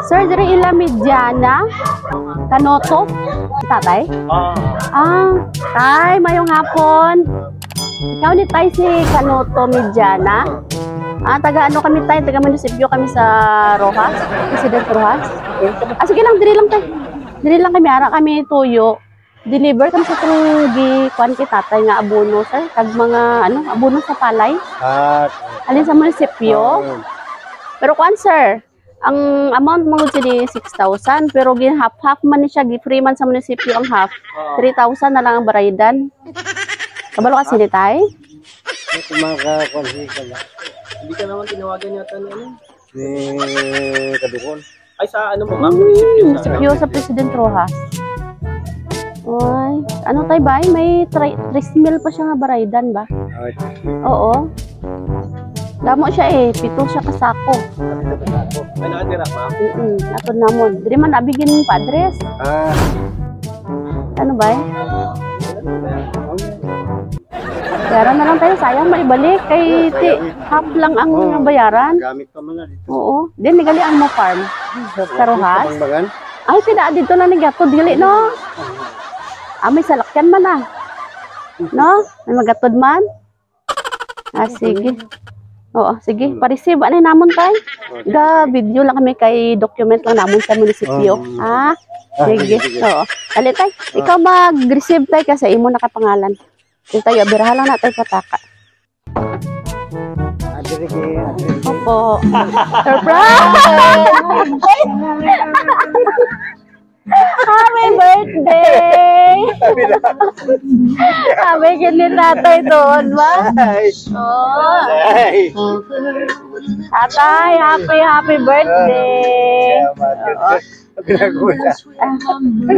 Sir, diri ila Mediana, Kanoto, tatay? Tay, mayong hapon. Ikaw ni tay si Kanoto Mediana? Taga ano kami tay, taga munisipyo kami sa Rojas, President Rojas. Sige lang, diri lang tay. Diri lang kami, ara kami tuyo. Deliver kami sa trugi, kuan kay tatay nga abono sir, kag mga ano, abono sa palay. Alin sa munisipyo. Pero kuan sir, ang amount mo gud ni 6,000 pero gin half man ni siya, gi-free man sa munisipyo ang half. 3,000 na lang ang baraydan. Kabalo ka sini tay? Hindi ka naman tinawagan yata ni ano? Ni Kadukon. Ay sa ano mo ma'am? Munisipyo Sa President Rojas. Oy, ano tay ba? May 3,000 pa siya nga baraydan ba? Oo. Damo siya pito siya kasako. Ay nakatira ma'am? Atod namon. Diri man nabigin pa address. Ano ba? Bayaran na lang tayo, sayang maibalik kay half lang ang bayaran. Gamit pa man na dito. Oo. Din nigali ang mo farm sa Rojas. Ay pina dito na ni gatod gali no. May salakyan man no? May magatod man. Sige. Oo, sige. Pa-receive anay namon tay. Video lang kami kay document lang namon sa munisipyo. Sige. Oo. Dali tay. Ikaw mag-receive tay kasi imo nakapangalan. Yung tayo, birahan lang natin pataka. Opo. Surprise! Happy birthday! Happy ni tatay doon ba? Tatay, happy birthday!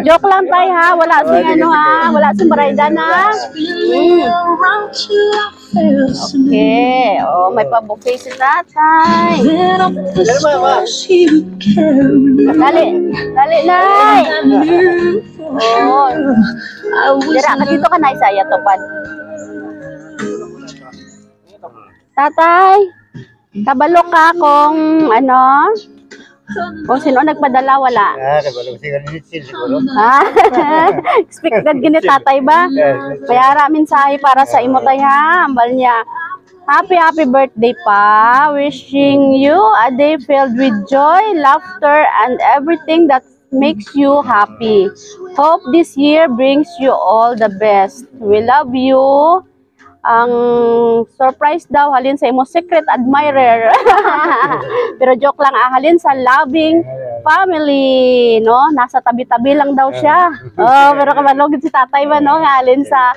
Joke lang tayo ha, wala sing ano wala sing baraydan ha. Okay, may pa-bouquet si tatay. Dali nay. Dira ka dito ka na isaya tupad. Tatay, kabalo ka kung ano? Kung sino nagpadala, wala. Expected gini tatay ba? Kaya ramin sahi para sa imo tay ha. Ambal niya. Happy birthday pa. Wishing you a day filled with joy, laughter, and everything that makes you happy. Hope this year brings you all the best. We love you. Ang surprise daw halin sa imo secret admirer. Pero joke lang halin sa loving family, no? Nasa tabi-tabi lang daw siya. Pero kabalog si tatay ba no halin sa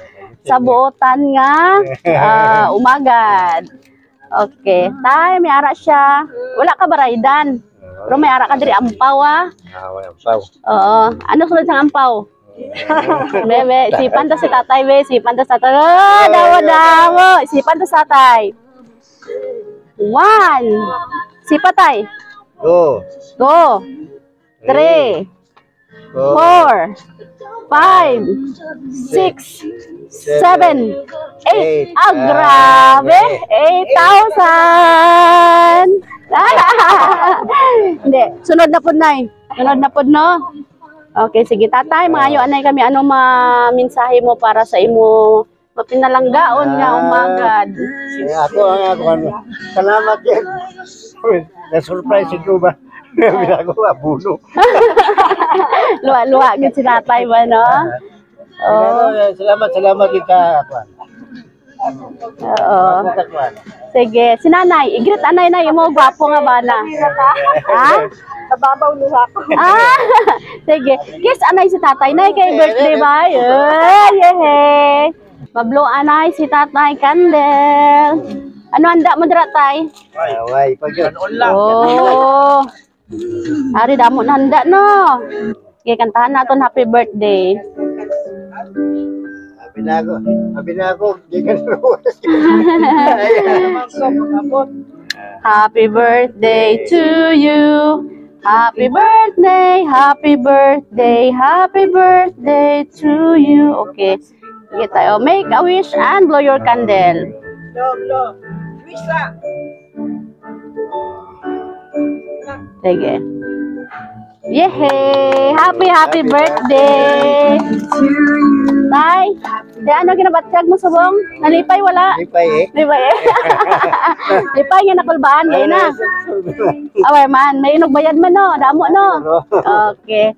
buotan nga umagad. Okay, tay may ara siya. Wala ka baraydan. Pero may ara ka diri ampaw Wala ampaw. Oo, ano sulod sa ampaw? Bebe, sipan ta si tatay, sipan ta sa tatay. Dawa. Sipan ta sa tatay. 1. Sipa tay. Go. 3. 4. 5. 6. 7. 8. Grabe. 8,000. Hindi, sunod na pod nay. Sunod na pod no. Okay, sige tatay, maayo anay kami ano mensahe mo para sa imo mapinalanggaon nga umagad. Ako salamat yan. Na-surprise ito ba? Binago abuno. Luwa gid si tatay ba no? Salamat kita. Oo. Sige, si nanay, igrit anay na imo gwapo nga bana. Nababaw luha ko. Sige. Kiss anay si tatay nay kay birthday ba? Yehey. Pablo anay si tatay Candel. Ano handa mo dira tay? Way, pagyon lang. Ari damo na handa no. Sige, kantahan naton happy birthday. Abinago, Happy birthday to you. Happy birthday, happy birthday, happy birthday to you. Okay. Sige tayo. Make a wish and blow your candle. Wish lang. Sige. Yehey! Happy birthday! Tay, ano ginabatsyag mo subong? Nalipay wala? Lipay eh. Lipay eh. Lipay nga nakulbaan kayo na. Away man, may inog bayad man no, damo no. Okay.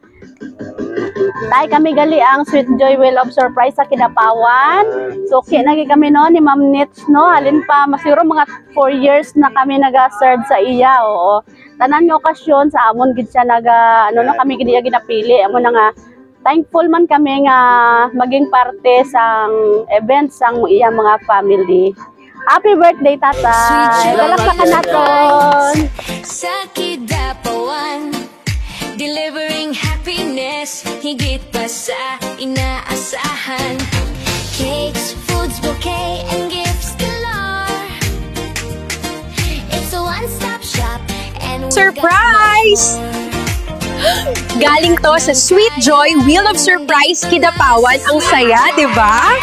Tay, kami gali ang Sweet Joy Wheel of Surprise sa Kidapawan. So, lagi kami no, ni Ma'am Nits, no. Halin pa, masiro mga 4 years na kami nag-serve sa iya, oo. Tanan nga okasyon, sa amon gid siya kami gid ginapili. Amo na nga, thankful man kami nga maging parte sang event sang iya mga family. Happy birthday, tatay! Palakpakan naton! Sa Kidapawan, delivering happiness, higit pa sa inaasahan. Cakes, foods, bouquet, and gifts galore. It's a one-stop shop and we Surprise! Galing to sa Sweet Joy Wheel of Surprise Kidapawan. Ang saya, di ba?